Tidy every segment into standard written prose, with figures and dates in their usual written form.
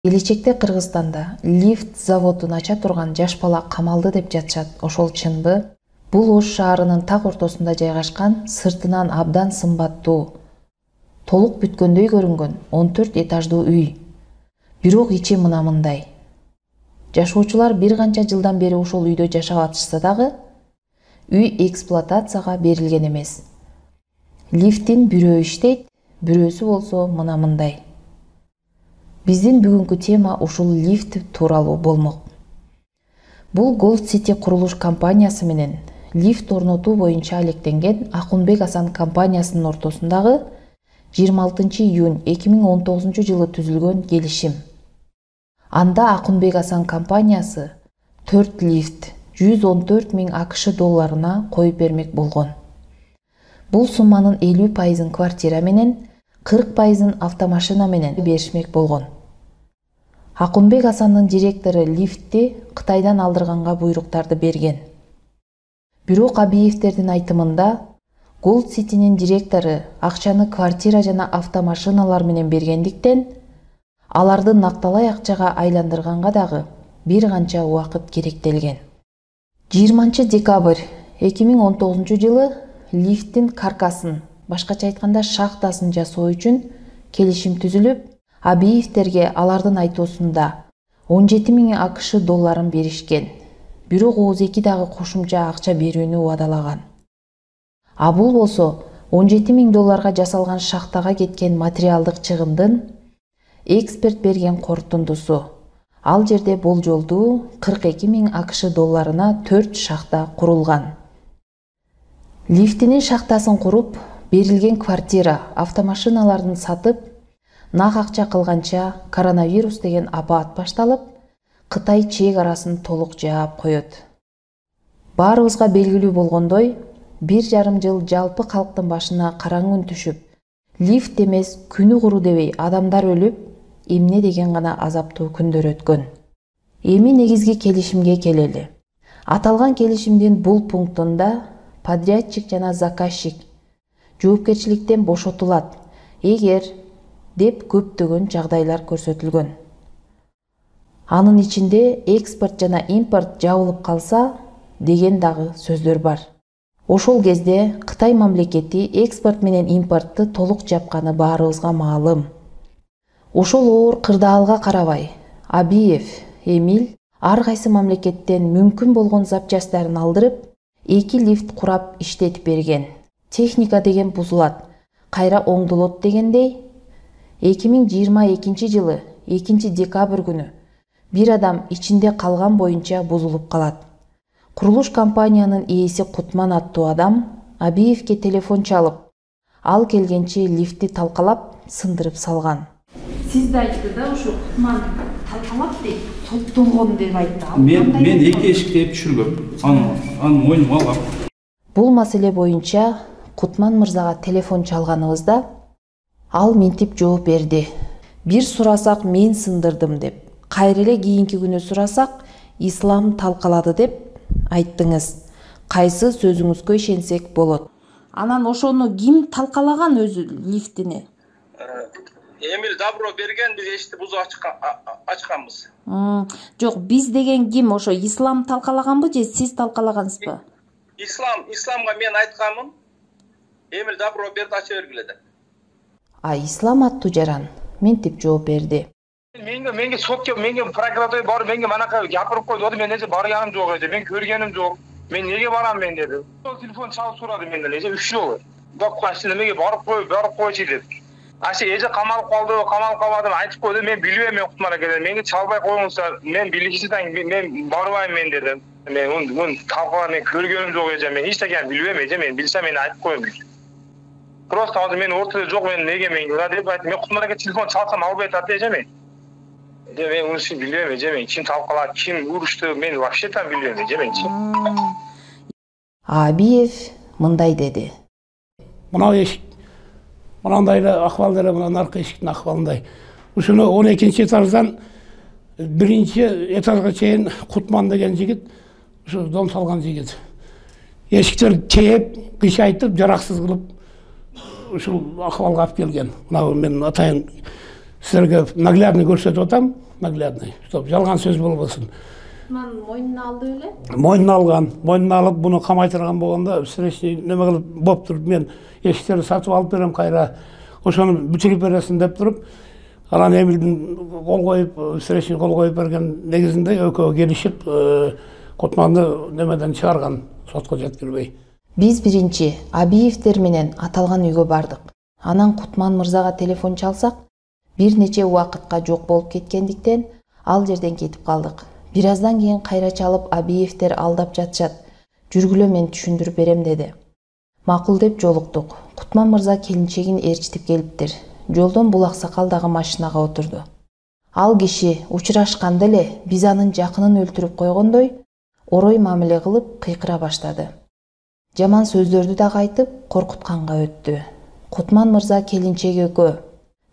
Келечекте Кыргызстанда лифт заводун ача турган жаш бала камалды деп жатышат. Ошол чынбы? Бул Ош шаарынын так ортосунда жайгашкан, сыртынан абдан сымбаттуу, толук бүткөндөй көрүнгөн 14 этаждуу үй. Бирок ичи мындай. Жашоочулар бир канча жылдан бери ошол үйдө жашап атышса дагы, үй эксплуатацияга берилген эмес. Лифттин бирөө иштейт, бирөөсү болсо мындай. Биздин бүгүнкү тема ушул лифт тууралуу болмок. Бул Gold City курулуш компаниясы менен лифт орнотуу боюнча алектенген Акунбек Асан компаниясынын ортосундагы 26 июнь 2019 жылы түзүлгөн келишим. Анда Акунбек Асан компаниясы 4 лифт 114 000 АКШ долларына коюп бермек болгон. Бул сумманын 50% квартира менен, 40% автомашина менен беришмек болгон. Акунбек Асандын директору лифтти Кытайдан алдырганга буйруктарды берген. Бирок Абиевтердин айтымында Gold City'нин директору акчаны квартира жана автомашиналар менен бергендиктен, аларды накталай акчага айландырганга дагы бир канча убакыт керектелген. 20 декабрь 2019 жылы лифттин каркасын, башкача айтканда шахтасын жасоо үчүн келишим түзүлүп, Абиевтерге алардын айтуусунда 17 000 АКШ долларын беришкен. Бирок ооз-2 дагы кошумча акча берүүнү убадалаган. А бул болсо 17 000 долларга жасалган шахтага кеткен материалдык чыгымдын эксперт берген корутундусу. Ал жерде болжолдуу 42 000 АКШ долларына 4 шахта курулган. Лифтинин шахтасын куруп, берилген квартира, автомашиналардын сатып, нак акча кылганча коронавирус деген апаат башталып, Кытай чек арасын толук жаап коет. Баарыбызга белгилүү болгондой, 1,5 жыл жалпы калктын башына караңгы үн түшүп, лифт эмес күнү куру дебей адамдар өлүп, эмне деген гана азаптуу күндөр өткөн. Эми негизги келишимге келели. Аталган келишимдин бул пунктунда подрядчик жана заказчик жоопкерчиликтен бошотулат, эгер деп көптөгөн жагдайлар көрсөтүлгөн. Анын ичинде экспорт жана импорт жабылып калса деген дагы сөздөр бар. Ошол кезде Кытай мамлекети экспорт менен импортты толук жапканы баарыбызга маалым. Ошол оор кырдаалга карабай, Абиев, Эмил ар кайсы мамлекеттен мүмкүн болгон запчастарын алдырып, 2 лифт курап иштетип берген. Техника деген бузулат, кайра оңдолот дегендей, 2022 жылы 2 декабрь күнү бир адам ичинде калган боюнча бузулуп калат. Курулуш компаниянын ээси Кутман аттуу адам Абиевке телефон чалып, ал келгенче лифтти талкалап, сындырып салган. Сиз да айтты да, ушу Кутман талкалап дейт, соттолгон деп айтты. Мен эки эшикти түшүргөм. Анын мойнума алгам. Бул маселе боюнча Кутман мырзага телефон чалганыбызда ал мынтип жооп берди. Бир сурасак мен сындырдым деп, кайра эле кийинки күнү сурасак ислам талкалады деп айттыңыз. Кайсы сөзүңүзгө ишенсек болот? Анан ошону ким талкалаган өзү лифтини? Эмил Добро берген, биз эшикти бузуп ачканбыз. Жок, биз деген ким? Ошо ислам талкалаганбы же сиз талкалагансызбы? Исламга мен айтканмын. Эмил Добро берди, ача бергиле деп. А ислам аттуу жаран мынтип жооп берди. Менге сотке, менге прокуратура барып, менге манакай жапырып койду. Мен эже барганым жок эже, мен көргөнүм жок. Мен неге барам мен деди. Сол телефон чалып сурады менден эже 3 жолу. Бакканчы менге барып койчу деп. Ашы эже камалып калбадым, айтып койду. Мен билбейм, мен Кутман экен. Менге чалбай коюңуздар. Мен билишсизден мен барбайм мен дедим. Мен талкалап мен көргөнүм жок эже. Мен эч нерсени билбейм эже. Мен билсем мен айтып коем. Просто азыр мен ортодо жок, мен неге мен деп айтып, мен Кутманга телефон чалсам албай атат эже мен. Мен уну билбейм эже, мен ким талкалап, ким урушту, мен вообще там билбейм эже мен. Абиев мындай деди. Мына эшик, мынандай эле акыбалдары, мына наркы эшиктин акыбалындай. Ушуну 12 этаждан 1 этажга чейин Кутман деген жигит, ушу дом салган жигит. Эшиктер чейип, кыйшайтып, жараксыз кылып, ушул акыбалга алып келген. Мына мен атайын силерге наглядно көрсөтүп атам. наглядный. Стоп, жалган сөз болбосун. Мойнуна алды эле? Мойнуна алып, буну камайтырган болгондо, встречный неме кылып болуп туруп, мен эшиктерди сатып алып берем кайра. Ошону бүтүрүп бересиң деп туруп, анан Эмилдин кол коюп, встречный кол коюп берген негизинде экөө келишип, Кутманды немеден чыгарган, сотко жеткирбей. Биз биринчи Абиевдер менен аталган үйгө бардык. Анан Кутман мырзага телефон чалсак, бир нече убакытка жок болуп кеткендиктен ал жерден кетип калдык. Бир аздан кийин кайра чалып, Абиевдер алдап жатышат. Жүргүлө, мен түшүндүрүп берем деди. Макул деп жолуктук. Кутман мырза келинчегин ээрчитип келиптир. Жолдон бул аксакал дагы машинага отурду. Ал киши учурашканда эле биз анын жакынын өлтүрүп койгондой орой мамиле кылып кыйкыра баштады. Жаман сөздөрдү дагы айтып, коркутканга өттү. Кутман мырза келинчеги экөө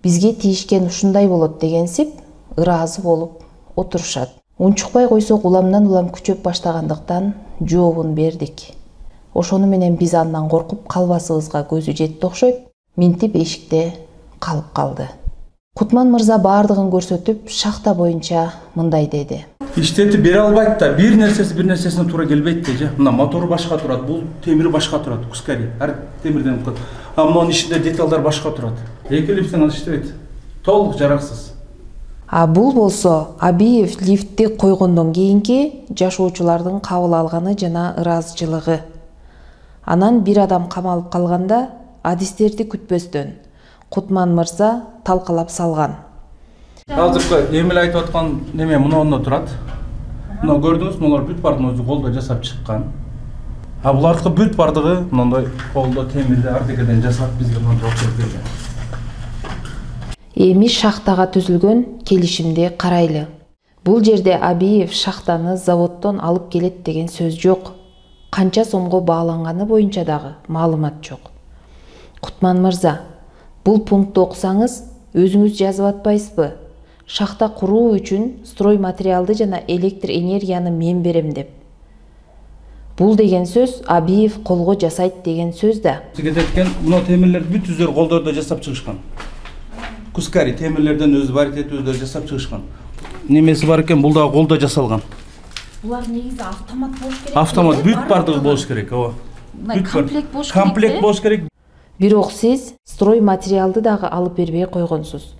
бизге тийишкен ушундай болот дегенсип, ыраазы болуп отурушат. Унчукпай койсок уламдан улам күчөп баштагандыктан жообун бердик. Ошону менен биз андан коркуп калбасыбызга көзү жетти окшойт. Минтип эшикте калып калды. Кутман мырза баардыгын көрсөтүп, шахта боюнча мындай деди. Иштетип бере албайт да, бир нерсесине туура келбейт же. Мына мотору башка турат, бул темири башка турат, кускари. Ар темирден кылат. А мунун ичинде деталдар башка турат. Эки лифттен ал иштебейт. Толук жараксыз. А бул болсо Абиев лифтти койгондон кийинки жашоочулардын кабыл алганы жана ыраазычылыгы. Анан бир адам камалып калганда адистерди күтпөстөн Кутман мырза талкалап салган. Азыркы Эмил айтып аткан неме муну турат. Мына көрдүңүз, мулар бүт бардыгын өзү колдо жасап чыккан. А булардыкы бүт бардыгы мындай колдо темирде ардекеден жасап бизге мына жооп берген. Эми шахтага түзүлгөн келишимди карайлы. Бул жерде Абиев шахтаны заводдон алып келет деген сөз жок. Канча сомго бааланганы боюнча дагы маалымат жок. Кутман мырза, бул пунктты окусаңыз, өзүңүз жазып атпайсызбы? Шахта куруу үчүн строй материалды жана электр энергияны мен берем деп. Бул деген сөз Абиев колго жасайт деген сөз да. Кететкен мына темирлерди бүт өздөрү колдордо жасап чыгышкан. Кускари темирлерден өзү варитет өздөрү жасап чыгышкан. Немеси бар экен, бул дагы колдо жасалган. Булар негизи автомат болуш керек. Автомат бүт бардыгы болуш керек, ооба. Комплект болуш керек. Комплект болуш керек. Бирок сиз строй материалды дагы алып бербей койгонсуз.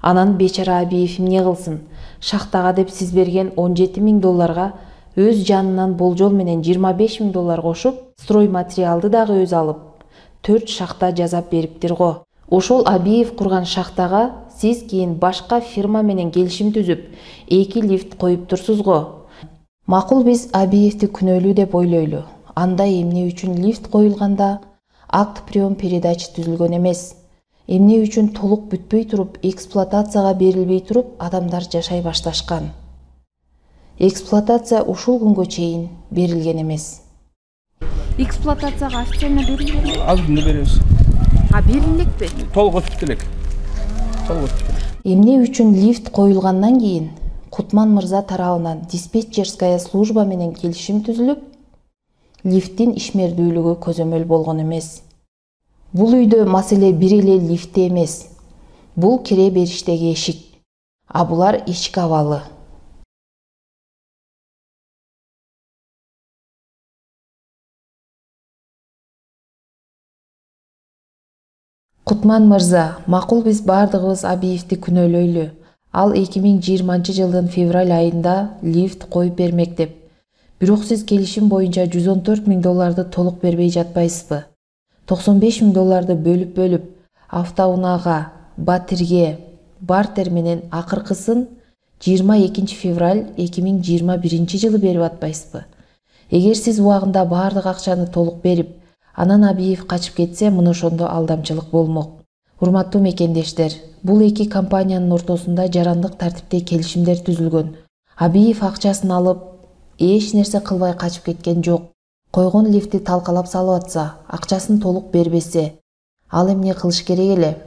Анан бечара Абиев эмне кылсын? Шахтага деп сиз берген $17,000 өз жанынан болжол менен $25,000 кошуп, строй материалды дагы өз алып, 4 шахта жазап бериптир го. Ошол Абиев курган шахтага сиз кийин башка фирма менен келишим түзүп, 2 лифт коюп турсуз го. Макул, биз Абиевди күнөөлүү деп ойлойлу. Анда эмне үчүн лифт коюлганда акт прием передача түзүлгөн эмес? Эмне үчүн толук бүтпөй туруп, эксплуатацияга берилбей туруп, адамдар жашай башташкан? Эксплуатация ушул күнгө чейин берилген эмес. Эксплуатацияга официально берилген? Аз күндө беребиз. А бериллекпи? Толук өтүп келек. Эмне үчүн лифт коюлгандан кийин Кутман мырза тарабынан диспетчерская служба менен келишим түзүлүп, лифттин ишмердүүлүгү көзөмөл болгон эмес. Бул үйдө маселе бир эле лифтте эмес. Бул кире бериштеги эшик. А булар ички абалы. Кутман мырза, макул, биз бардыгыбыз Абиевди күнөөлөйлү. Ал 2020 жылдын февраль айында лифт коюп бермек деп. Бирок сиз келишим боюнча $114,000 толук бербей жатпайсызбы? $95,000 бөлүп, автоунаага, батирге, бартер менен акыркысын 22 февраль 2021 жылы берип атпайсызбы? Эгер сиз убагында бардык акчаны толук берип, анан Абиев качып кетсе, мына ошондо алдамчылык болмок. Урматтуу мекендештер, бул эки компаниянын ортосунда жарандык тартипте келишимдер түзүлгөн. Абиев акчасын алып, эч нерсе кылбай качып кеткен жок. Койгон лифти талкалап салып атса, акчасын толук бербесе, ал эмне кылыш керек эле?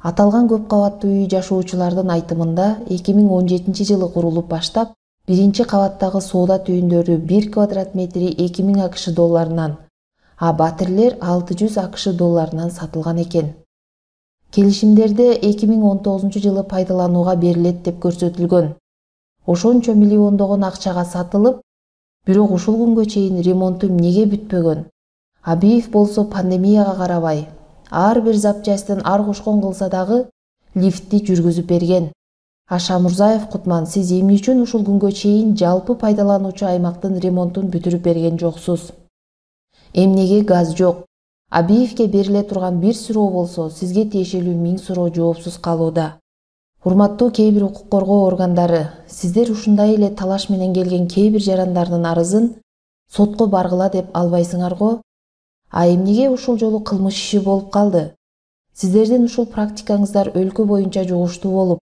Аталган көп кабаттуу үй жашоочулардын айтымында 2017 жылы курулуп баштап, биринчи кабаттагы соода түйүндөрү 1 квадрат метри $2000, а батирлер $600 сатылган экен. Келишимдерде 2019 жылы пайдаланууга берилет деп көрсөтүлгөн. Ошончо миллиондогон акчага сатылып, бирок ушул күнгө чейин ремонту эмнеге бүтпөгөн? Абиев болсо пандемияга карабай, ар бир запчастын ар кошкон кылса дагы лифтти жүргүзүп берген. Шамурзаев Кутман, сиз эмне үчүн ушул күнгө чейин жалпы пайдалануучу аймактын ремонтун бүтүрүп берген жоксуз? Эмнеге газ жок? Абиевке бериле турган бир суроо болсо, сизге тиешелүү 1000 суроо жоопсуз калууда. Урматтуу кээ бир укук коргоо органдары, сиздер ушундай эле талаш менен келген кээ бир жарандардын арызын сотко баргыла деп албайсыңарго? Эмнеге ушул жолу кылмыш иши болуп калды? Сиздердин ушул практикаңыздар өлкө боюнча жугуштуу болуп,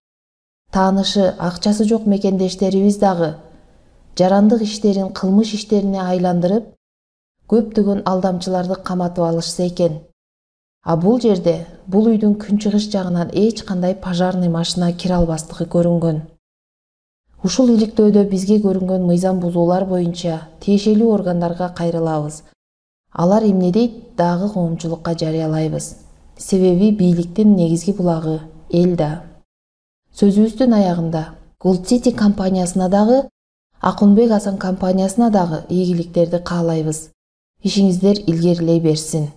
таанышы, акчасы жок мекендештерибиз дагы жарандык иштерин кылмыш иштерине айландырып, көптөгөн алдамчыларды каматып алышса экен. Бул жерде, бул үйдүн күнчыгыш жагынан эч кандай пожарный машина кире албастыгы көрүнгөн. Ушул иликтөөдө бизге көрүнгөн мыйзам бузуулар боюнча тиешелүү органдарга кайрылабыз. Алар эмне дейт, дагы коомчулукка жарыялайбыз. Себеби бийликтин негизги булагы эл да. Сөзүбүздүн аягында Gold City компаниясына дагы, Акунбек Асан компаниясына дагы ийгиликтерди каалайбыз. Ишиңиздер илгерилей берсин.